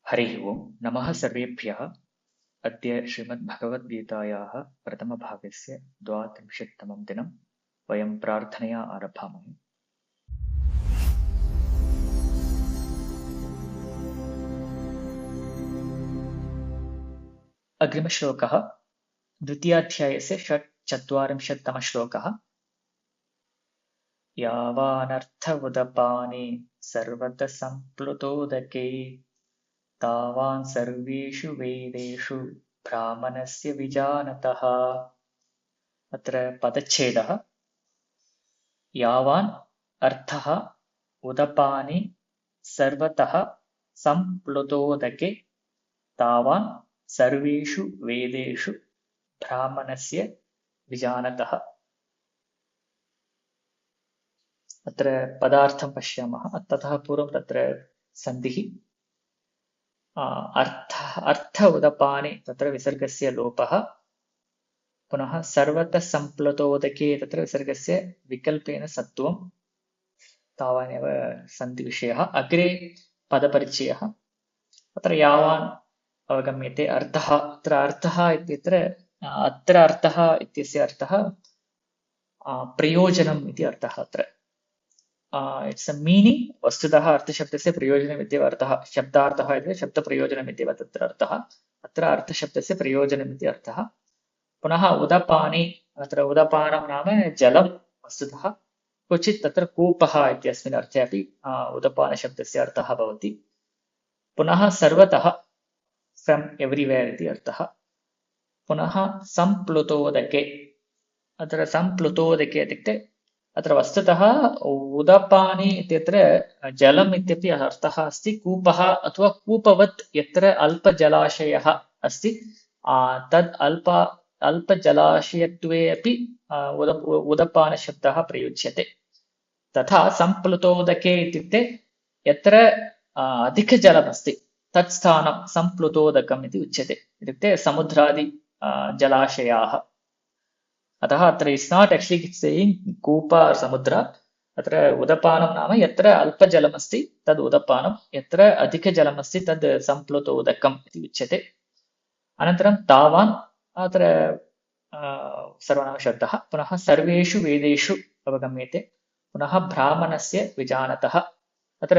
हरिः ओम् नमः सर्वेभ्यः। अद्य श्रीमद्भगवद्गीतायाः प्रथमभागस्य 32तमं दिनं वयं प्रार्थनया आरभामहे। अग्रिमश्लोकः द्वितीयाध्यायस्य षट्चत्वारिंशत्तमः श्लोकः। यावानर्थ उदपाने सर्वतः सम्प्लुतोदके तावान् सर्वेषु वेदेषु ब्राह्मणस्य विजानतः। अत्र पदच्छेदः। यावान् अर्थः उदपानि सर्वतः सम्प्लुतोदके तावान् सर्वेषु वेदेषु ब्राह्मणस्य विजानतः। अत्र पदार्थं पश्यामः। ततः पूर्वं तत्र सन्धिः अर्थ उदपानि तत्र विसर्गस्य लोपः, पुनः सर्वतः सम्प्लुतोदके तत्र विसर्गस्य विकल्पेन सत्वं, तावानेव सन्धिविषयः। अग्रे पदपरिचयः। अत्र यावान् अवगम्यते अर्थः। अत्र अर्थः इत्यत्र अत्र अर्थः इत्यस्य अर्थः प्रयोजनम् इति अर्थः। अत्र इट्स् अ मीनिङ्ग्। वस्तुतः अर्थशब्दस्य प्रयोजनम् इत्येव अर्थः। शब्दार्थः इति शब्दप्रयोजनम् इत्येव तत्र अर्थः। अत्र अर्थशब्दस्य प्रयोजनम् इति अर्थः। पुनः उदपानि, अत्र उदपानं नाम जलं। वस्तुतः क्वचित् तत्र कूपः इत्यस्मिन् अर्थे अपि उदपानशब्दस्य अर्थः भवति। पुनः सर्वतः, फ्रम् एव्रिवेर् इति अर्थः। पुनः सम्प्लुतोदके, अत्र सम्प्लुतोदके इत्युक्ते अत्र वस्तुतः उदपानि इत्यत्र जलम् इत्यपि अर्थः अस्ति। कूपः अथवा कूपवत् यत्र अल्पजलाशयः अस्ति तद् अल्पजलाशयत्वे अपि उदपानशब्दः प्रयुज्यते। तथा सम्प्लुतोदके इत्युक्ते यत्र अधिकजलमस्ति तत् स्थानं सम्प्लुतोदकम् इति उच्यते। इत्युक्ते समुद्रादि जलाशयाः। अतः अत्र इट्स् नाट् एक्चुअली सेयिङ्ग् कूप समुद्र। अत्र उदपानं नाम यत्र अल्पजलमस्ति तद् उदपानं, यत्र अधिकजलमस्ति तद् सम्प्लुतोदकम् इति उच्यते। अनन्तरं तावान्, अत्र सर्वनामशब्दः। पुनः सर्वेषु वेदेषु अवगम्यते। पुनः ब्राह्मणस्य विजानतः। अत्र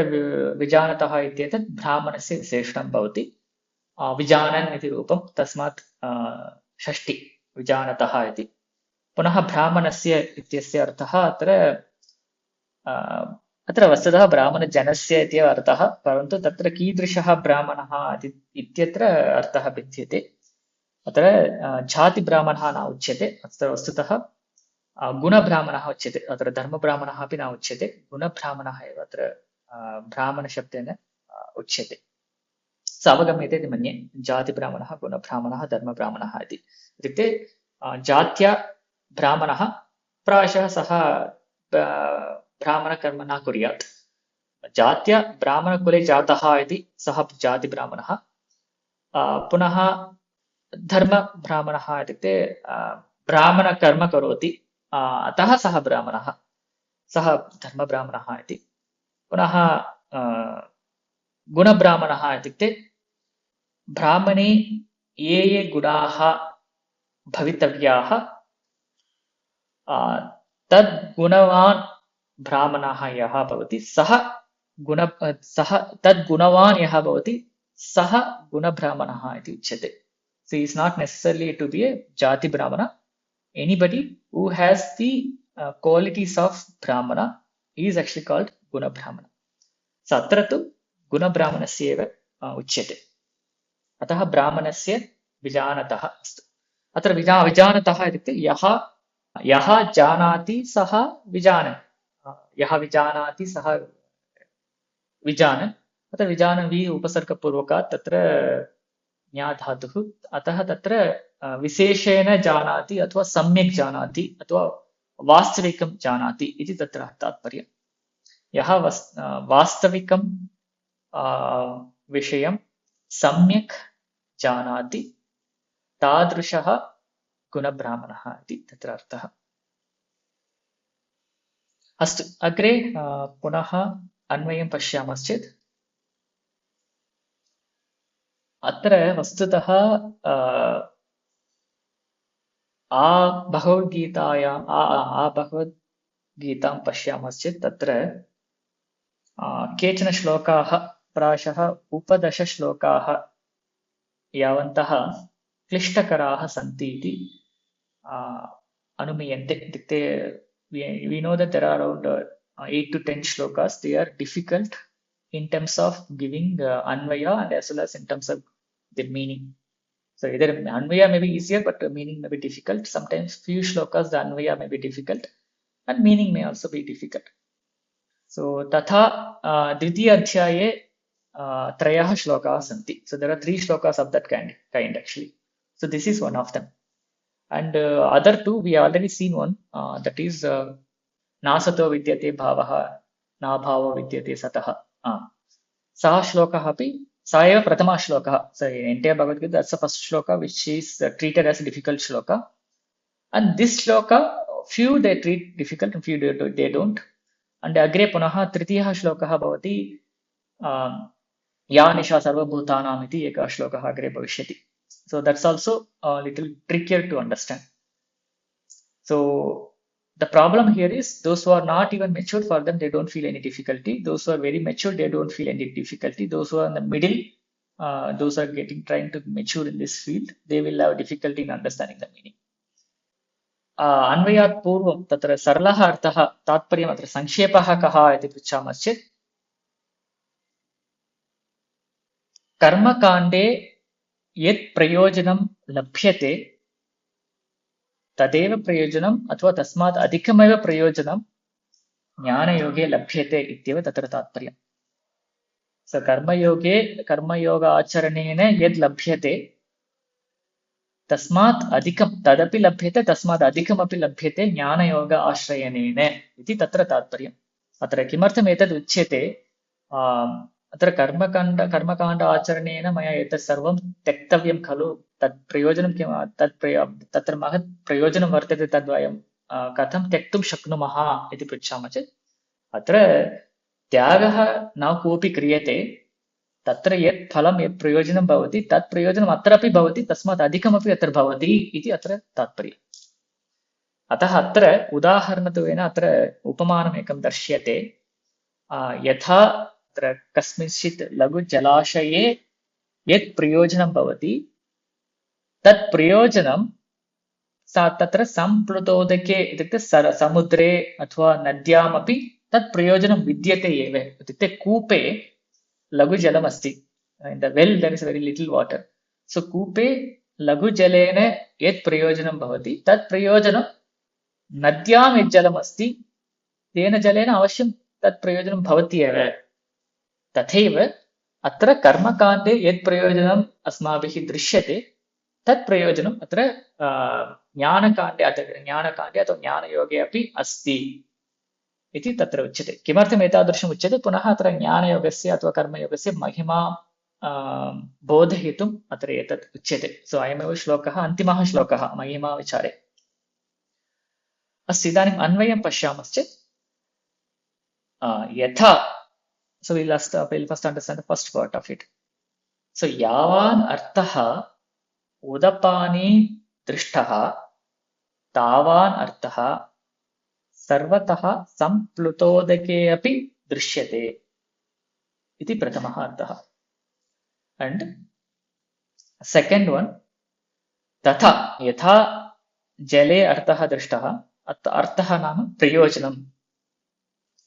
विजानतः इत्येतत् ब्राह्मणस्य विशेषणं भवति। विजानन् इति रूपं, तस्मात् षष्ठी विजानतः इति। पुनः ब्राह्मणस्य इत्यस्य अर्थः अत्र वस्तुतः ब्राह्मणजनस्य इत्येव अर्थः, परन्तु तत्र कीदृशः ब्राह्मणः इत्यत्र अर्थः भिद्यते। अत्र जातिब्राह्मणः न उच्यते। अत्र वस्तुतः गुणब्राह्मणः उच्यते। अत्र धर्मब्राह्मणः अपि न उच्यते, गुणब्राह्मणः एव अत्र ब्राह्मणशब्देन उच्यते। स अवगम्यते इति मन्ये। जातिब्राह्मणः, गुणब्राह्मणः, धर्मब्राह्मणः इति। इत्युक्ते जात्या ब्राह्मणः प्रायशः सः ब्राह्मणकर्म न कुर्यात्। जात्या ब्राह्मणकुले जातः इति सः जातिब्राह्मणः। पुनः धर्मब्राह्मणः इत्युक्ते ब्राह्मणकर्म करोति, अतः सः ब्राह्मणः, सः धर्मब्राह्मणः इति। पुनः गुणब्राह्मणः इत्युक्ते ब्राह्मणे ये ये गुणाः भवितव्याः तद्गुणवान् ब्राह्मणः यः भवति सः तद्गुणवान् यः भवति सः गुणब्राह्मणः इति उच्यते. So he is not necessarily to be a jati brahmana. Anybody who has the qualities of brahmana is actually called guna brahmana. So अत्र तु गुणब्राह्मणस्य एव उच्यते. अतः ब्राह्मणस्य विजानतः अस्तु। अत्र विजानतः इत्युक्ते यः जानाति सः विजानन्। यः विजानाति सः विजानन्। अत्र विजानन् वि उपसर्गपूर्वकात् तत्र ज्ञाधातुः। अतः तत्र विशेषेण जानाति अथवा सम्यक् जानाति अथवा वास्तविकं जानाति इति तत्र तात्पर्यम्। यः वास्तविकं विषयं सम्यक् जानाति तादृशः गुणब्राह्मणः इति तत्र अर्थः। अस्तु, अग्रे पुनः अन्वयं पश्यामश्चेत् अत्र वस्तुतः भगवद्गीतां पश्यामश्चेत् तत्र केचन श्लोकाः प्रायशः उपदशश्लोकाः यावन्तः क्लिष्टकराः सन्ति इति अनुमीयन्ते. इत्युक्ते we know that there are around 8 to 10 shlokas. They are difficult in terms of giving anvaya and as well as in terms of the meaning. So either anvaya may be easier, but meaning may be difficult. Sometimes few shlokas the anvaya may be difficult and meaning may also be difficult. So तथा द्वितीय अध्याये त्रयः श्लोकाः सन्ति. So there are 3 shlokas of that kind actually. So this is one of them. And other two we already seen one, that is नासतो विद्यते भावः नाभावो विद्यते सतः. सः श्लोकः अपि सा एव प्रथमः श्लोकः. So in entire Bhagavad Gita, that's the first shloka which is treated as a difficult shloka. And this shloka, few they treat difficult and few they don't. And अग्रे पुनः तृतीयः श्लोकः भवति या निशा सर्वभूतानाम् इति एकः श्लोकः अग्रे भविष्यति. So that's also a little trickier to understand. So the problem here is those who are not even mature, for them they don't feel any difficulty. Those who are very mature, they don't feel any difficulty. Those who are in the middle, those are trying to mature in this field, they will have difficulty in understanding the meaning. अन्वयात् पूर्वं तत्र सरलः अर्थः तात्पर्यम् अत्र संक्षेपः कः इति पृच्छामश्चेत् कर्मकाण्डे यत् प्रयोजनं लभ्यते तदेव प्रयोजनम् अथवा तस्मात् अधिकमेव प्रयोजनं ज्ञानयोगे लभ्यते इत्येव तत्र तात्पर्यम्. So कर्मयोग आचरणेन यद् लभ्यते तस्मात् अधिकं तदपि लभ्यते तस्मात् अधिकमपि लभ्यते ज्ञानयोग आश्रयनेन इति तत्र तात्पर्यम्. अत्र किमर्थम् एतद् उच्यते, अत्र कर्मकाण्ड आचरणेन मया एतत् सर्वं त्यक्तव्यं खलु, तत् प्रयोजनं किं, तत्र महत् प्रयोजनं वर्तते, तद्वयं कथं त्यक्तुं शक्नुमः इति पृच्छामः चेत् अत्र त्यागः न कोऽपि क्रियते, तत्र यत् फलं यत् प्रयोजनं भवति तत् प्रयोजनम् अत्रापि भवति, तस्मात् अधिकमपि अत्र भवति इति अत्र तात्पर्यम्. अतः अत्र उदाहरणत्वेन अत्र उपमानमेकं दर्श्यते. यथा अत्र कस्मिंश्चित् लघुजलाशये यत् प्रयोजनं भवति तत् प्रयोजनं तत्र सम्प्लुतोदके इत्युक्ते समुद्रे अथवा नद्यामपि तत् प्रयोजनं विद्यते एव. इत्युक्ते कूपे लघुजलमस्ति, in the well there is very little water. So कूपे लघुजलेन यत् प्रयोजनं भवति तत् प्रयोजनं नद्यां यत् जलमस्ति तेन जलेन अवश्यं तत् प्रयोजनं भवति एव. तथैव अत्र कर्मकाण्डे यत् प्रयोजनम् अस्माभिः दृश्यते तत् प्रयोजनम् अत्र ज्ञानकाण्डे अथवा ज्ञानयोगे अपि अस्ति इति तत्र उच्यते. किमर्थम् एतादृशम् उच्यते? पुनः अत्र ज्ञानयोगस्य अथवा कर्मयोगस्य महिमा बोधयितुम् अत्र एतत् उच्यते. सो अयमेव श्लोकः, अन्तिमः श्लोकः महिमा विचारे. अस्तु, इदानीम् अन्वयं पश्यामश्चेत् यथा, so we'll first understand the first part of it. So यावान् अर्थः उदपानि दृष्टः तावान् अर्थः सर्वतः सम्प्लुतोदके अपि दृश्यते इति प्रथमः अर्थः. And second one, तथा यथा जले अर्थः दृष्टः, अर्थः नाम प्रयोजनम्.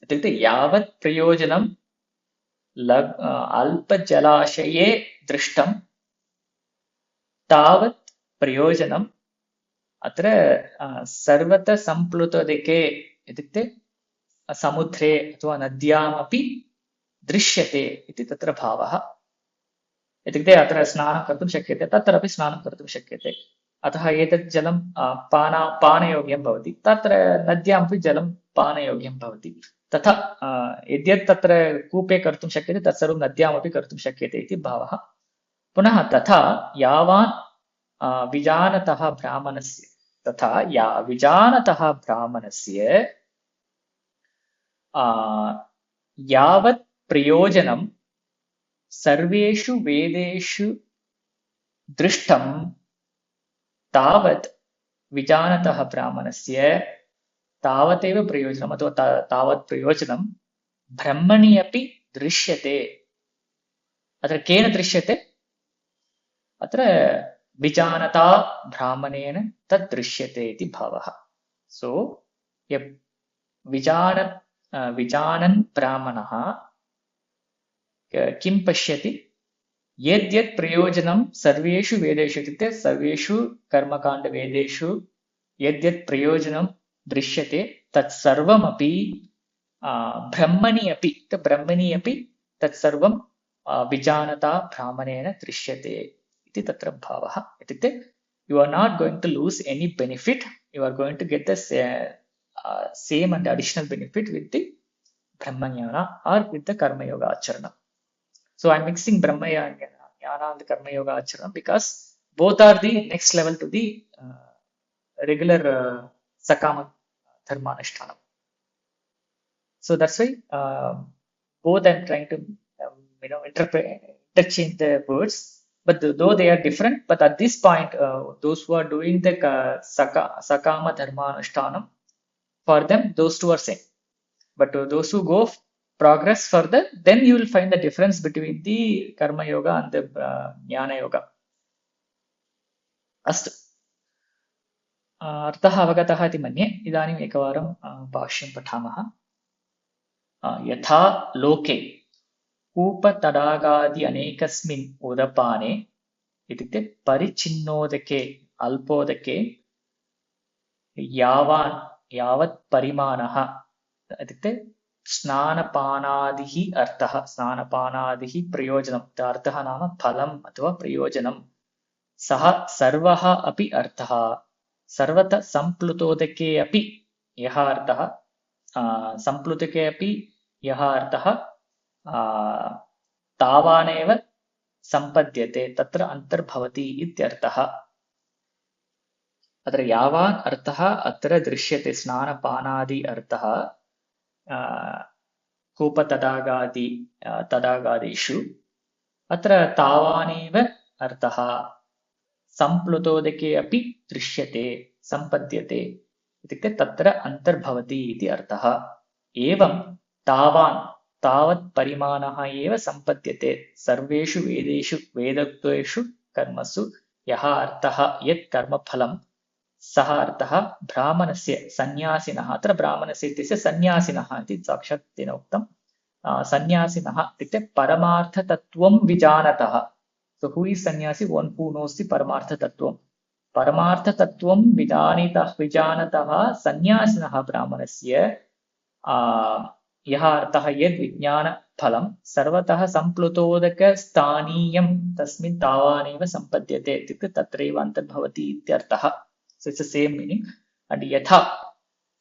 इत्युक्ते यावत् प्रयोजनं अल्पजलाशये दृष्टं तावत् प्रयोजनम् अत्र सर्वतः सम्प्लुतोदके इत्युक्ते समुद्रे अथवा नद्यामपि दृश्यते इति तत्र भावः. इत्युक्ते अत्र स्नानं कर्तुं शक्यते, तत्रापि स्नानं कर्तुं शक्यते. अतः एतत् जलं पानयोग्यं भवति, तत्र नद्यामपि जलं पानयोग्यं भवति. तथा यद्यत् तत्र कूपे कर्तुं शक्यते तत्सर्वं नद्यामपि कर्तुं शक्यते इति भावः. पुनः तथा यावान् विजानतः ब्राह्मणस्य, तथा विजानतः ब्राह्मणस्य यावत् प्रयोजनं सर्वेषु वेदेषु दृष्टं तावत् विजानतः ब्राह्मणस्य तावदेव प्रयोजनम् अथवा तावत् प्रयोजनं ब्रह्मणि अपि दृश्यते. अत्र केन दृश्यते? अत्र विजानता ब्राह्मणेन तद् दृश्यते इति भावः. सो विजानन् ब्राह्मणः किं पश्यति? यद्यत् प्रयोजनं सर्वेषु वेदेषु इत्युक्ते सर्वेषु कर्मकाण्डवेदेषु यद्यत् प्रयोजनं दृश्यते तत्सर्वमपि ब्रह्मणि अपि तत्सर्वं विजानता ब्राह्मणेन दृश्यते इति तत्र भावः. इत्युक्ते you are not going to lose any benefit. You are going to get the same and additional benefit with the Brahmanyana or with the Karma Yoga Acharana. So I'm mixing Brahmayana and the Karma Yoga Acharana because both are the next level to the regular Sakama Dharmanushthanam. So that's why both I'm trying to interchange the words. But though they are different, but at this point, those who are doing the Sakama Dharmanushthanam, for them, those two are same. But those who go progress further, then you will find the difference between the Karma Yoga and the Jnana Yoga. अस्तु, अर्थः अवगतः इति मन्ये. इदानीम् एकवारं भाष्यं पठामः. यथा लोके कूपतडागादि अनेकस्मिन् उदपाने इत्युक्ते परिच्छिन्नोदके अल्पोदके यावत् परिमाणः इत्युक्ते स्नानपानादिः अर्थः. स्नानपानादिः प्रयोजनम्. अर्थः नाम फलम् अथवा प्रयोजनं. सः सर्वः अपि अर्थः. सर्वतः सम्प्लुतोदके अपि यः अर्थः, सम्प्लुतके अपि यः अर्थः तावानेव सम्पद्यते तत्र अन्तर्भवति इत्यर्थः. अत्र यावान् अर्थः अत्र दृश्यते स्नानपानादि अर्थः कूपतडागादिषु. अत्र तावानेव अर्थः सम्प्लुतोदके अपि दृश्यते सम्पद्यते इत्युक्ते तत्र अन्तर्भवति इति अर्थः. एवं तावत् परिमाणः एव सम्पद्यते सर्वेषु वेदेषु वेदोक्तेषु कर्मसु. यः अर्थः यत् कर्मफलं सः अर्थः ब्राह्मणस्य सन्यासिनः. अत्र ब्राह्मणस्य इत्यस्य सन्यासिनः इति साक्षात् तेन उक्तं. सन्यासिनः इत्युक्ते परमार्थतत्त्वं विजानतः. So who is sannyasi? One who knows the paramartha tattvam. Paramartha tattvam vijanatah sannyasinah brahmanasya यः अर्थः यद् विज्ञानफलं सर्वतः सम्प्लुतोदक स्थानीयं तस्मिन् तावानेव सम्पद्यते इत्युक्ते तत्रैव अन्तर्भवति इत्यर्थः. So it's the same meaning. And yatha,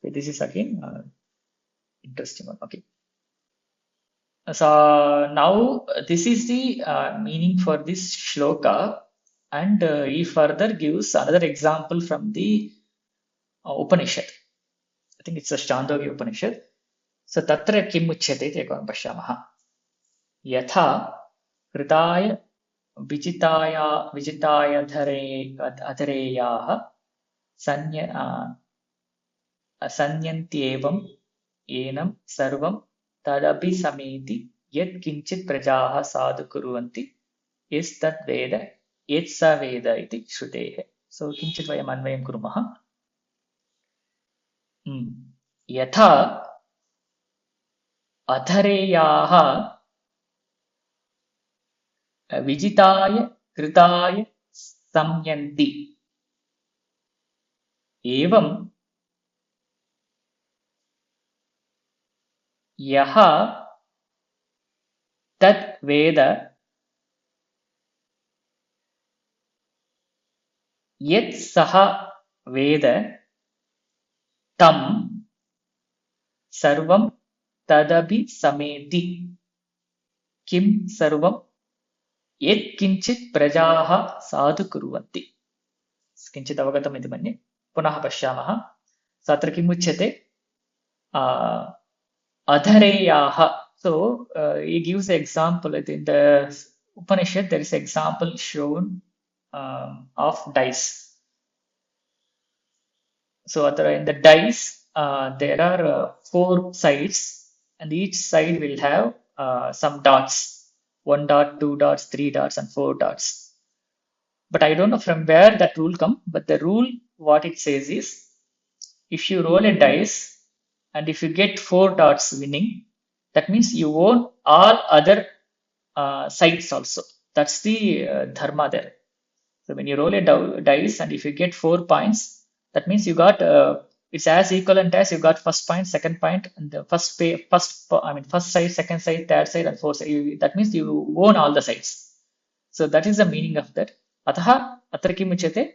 this is again interesting one. Okay. So now this is the meaning for this shloka, and he further gives another example from the Upanishad. I think it's a Chandogya Upanishad. So tatra kim uchyate iti ekam pashyamah. Yatha कृताय विजिताय अधरेयाः संयन्त्येवं येनं सर्वं तदपि समेति यत् किञ्चित् प्रजाः साधु कुर्वन्ति यस्तद् वेद यत् स वेद इति श्रुतेः. सो किञ्चित् वयम् अन्वयं कुर्मः. यथा अधरेयाः विजिताय कृताय संयन्ति एवं यः तत् वेद यत् सः वेद तं सर्वं तदपि समेति किं सर्वं यत् किञ्चित् प्रजाः साधु कुर्वन्ति. किञ्चित् अवगतम् इति मन्ये. पुनः पश्यामः. अत्र किम् उच्यते? अधरेयाः. So he gives an example in the Upanishad. There is an example shown of dice. So in the dice, there are 4 sides, and each side will have some dots: 1 dot, 2 dots, 3 dots, and 4 dots. But I don't know from where that rule come. But the rule, what it says is, if you roll a dice and if you get 4 dots winning, that means you own all other sides also. That's the dharma there. So when you roll a dice and if you get 4 points, that means you got it's as equivalent as you got first point, second point, and the first side, second side, third side, and fourth side. That means you own all the sides. So that is the meaning of that. Atah atra kim uchyate?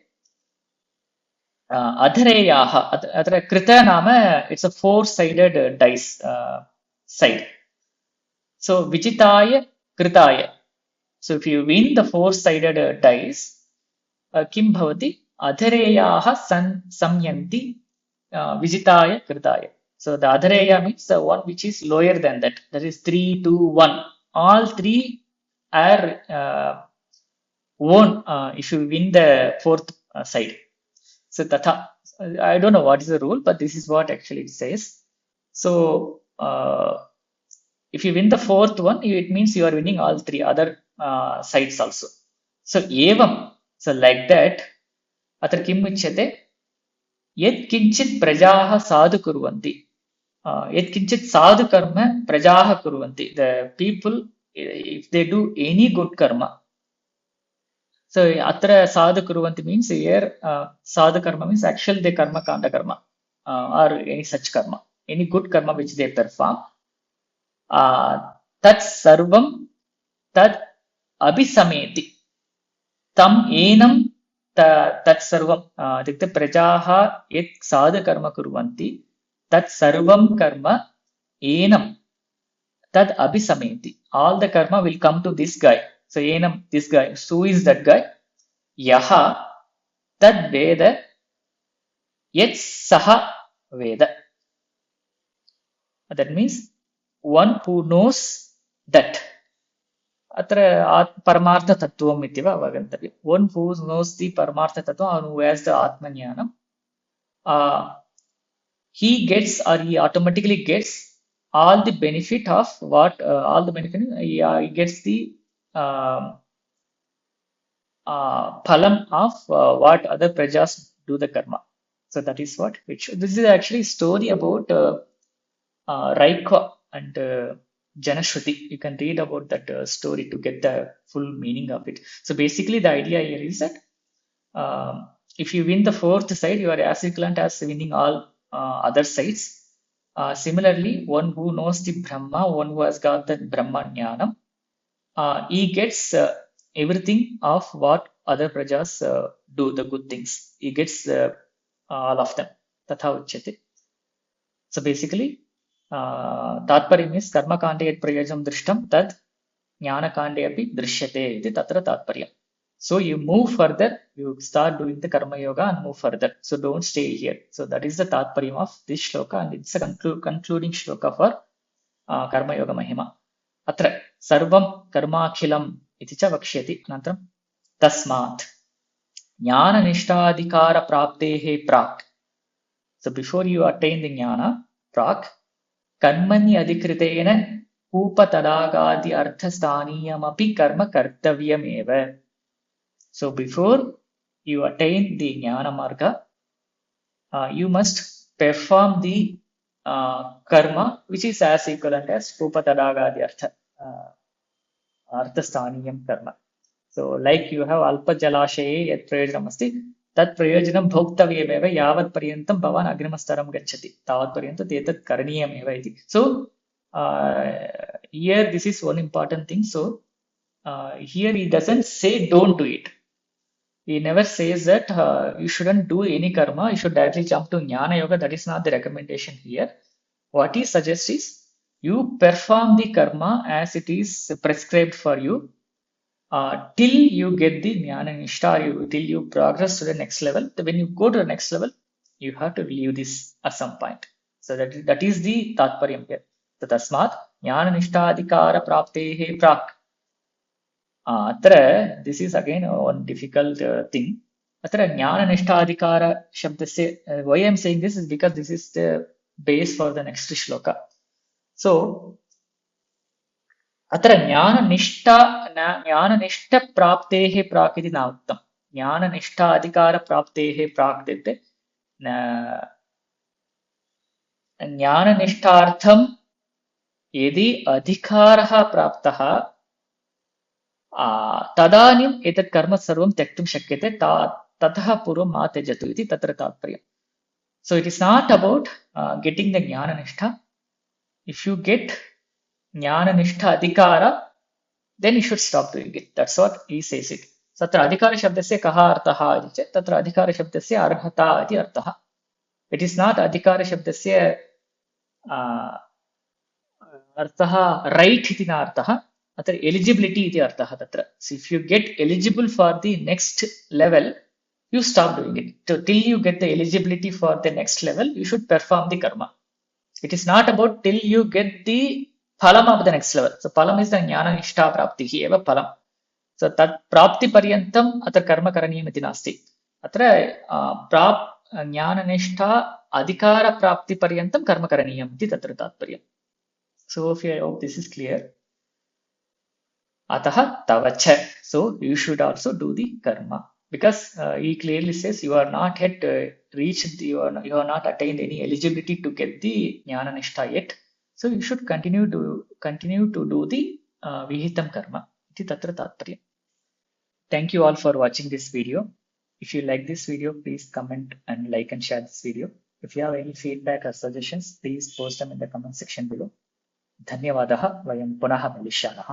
Adhareyaha. Atra krita nama. It's a four-sided dice side. So Vijitaya Kritaya. So if you win the four-sided dice, Kim Bhavati Adhareyaha Samyanti Vijitaya Kritaya. So the Adhareya means the one which is lower than that. That is 3, 2, 1. All three are won if you win the fourth side. So Tatha. I don't know what is the rule, but this is what actually it says. So if you win the fourth one, it means you are winning all three other sides also. So evam. So like that, अत्र किम् उच्यते? यत् किञ्चित् प्रजाः साधु कुर्वन्ति, यत् किञ्चित् साधु कर्म प्रजाः कुर्वन्ति. The people, if they do any good karma. So atra sadhu kuruvanti means here sadhu karma means actually the karma kanda karma or any such karma, any good karma which they perform. Tat sarvam tad abhisameti tam enam tat sarvam इत्युक्ते प्रजाः यत् साधु कर्म कुर्वन्ति तत् सर्वं कर्म enam tad abhisameti. All the karma will come to this guy. So enam, this guy. So who is that guy? Yaha tad veda yet saha veda. That means one who knows that. Atra Paramartha Tattvam ityeva avagantavya. One who knows the Paramartha Tattva, who has the Atmanyanam, he automatically gets all the benefit of what, all the benefit, he gets the phalam of what other prajas do the karma. So that is what, this is actually a story about Raikva and Janashruti. You can read about that story to get the full meaning of it. So basically the idea here is that if you win the fourth side, you are as equivalent as winning all other sides. Similarly, one who knows the Brahma, one who has got the Brahma Jnanam, he gets everything of what other prajas do, the good things. He gets all of them. Tatha uchyate. So basically, तात्पर्यम् is कर्म कांडे यत् प्रयोजनं दृष्टं तद् ज्ञान कांडे अपि दृश्यते इति तत्र तात्पर्यम्. So you move further, you start doing the karma yoga and move further. So don't stay here. So that is the तात्पर्यम् of this shloka, and it's a concluding shloka for karma yoga mahima. अत्र सर्वं कर्माखिलम् इति च वक्ष्यति. अनन्तरं तस्मात् ज्ञाननिष्ठाधिकार प्राप्तेः प्राक्. So before you attain the jnana, प्राक् कर्मणि अधिकृतेन कूपतडागादि अर्थस्थानीयमपि कर्म कर्तव्यमेव. So before you attain the jnana marga, you must perform the karma which is as equivalent as koopa-tadagadi arthasthaniyam karma. So like you have alpa jalashaye yat prayojanam asti, tat prayojanam bhoktavyamev yavat paryantam bhavan agrimastaram gacchati tavat paryantam tetat karaniyameva iti. So here this is one important thing. So here he doesn't say don't do it. He never says that you shouldn't do any karma, you should directly jump to jnana yoga. That is not the recommendation here. What he suggests is you perform the karma as it is prescribed for you till you get the jnana nishtha, till you progress to the next level. When you go to the next level, you have to leave this at some point. So that is the tatparyam here. So tasmat jnana nishtha adhikara praptehe prak. अत्र this is again one difficult thing. अत्र ज्ञाननिष्ठाधिकारशब्दस्य why I am saying this is because this is the base for the next shloka. So अत्र ज्ञाननिष्ठप्राप्तेः प्राक् इति न उक्तम्. ज्ञाननिष्ठाधिकारप्राप्तेः प्राक् इत्युक्ते ज्ञाननिष्ठार्थं यदि अधिकारः प्राप्तः तदानीम् एतत् कर्म सर्वं त्यक्तुं शक्यते. ततः पूर्वं मा त्यजतु इति तत्र तात्पर्यम्. So it is not about getting the Jnana-nishtha. If you get Jnana-nishtha adhikara, then you should stop doing it. That's what he says it. तत्र अधिकारशब्दस्य कः अर्थः इति चेत् तत्र अधिकारशब्दस्य अर्हता इति अर्थः. It is not अधिकारशब्दस्य अर्थः right इति न अर्थः. अत्र eligibility इति अर्थः तत्र. So if you get eligible for the next level, you stop doing it. So till you get the eligibility for the next level, you should perform the karma. It is not about till you get the phalam of the next level. So phalam is the jnana nishtha praptihi eva phalam. So tat prapti paryantam atra karma karaniyam iti nasti. Atra jnana nishtha adhikara prapti paryantam karma karaniyam iti tatra tatparyam. So if I hope this is clear. Ataha tavacha. So you should also do the karma. Because he clearly says you are not yet reached, you are not attained any eligibility to get the jnana nishtha yet. So you should continue to do the vihitam karma. Iti tatra tatparyam. Thank you all for watching this video. If you like this video, please comment and like and share this video. If you have any feedback or suggestions, please post them in the comment section below. धन्यवादः. वयं पुनः मिलिष्यामः.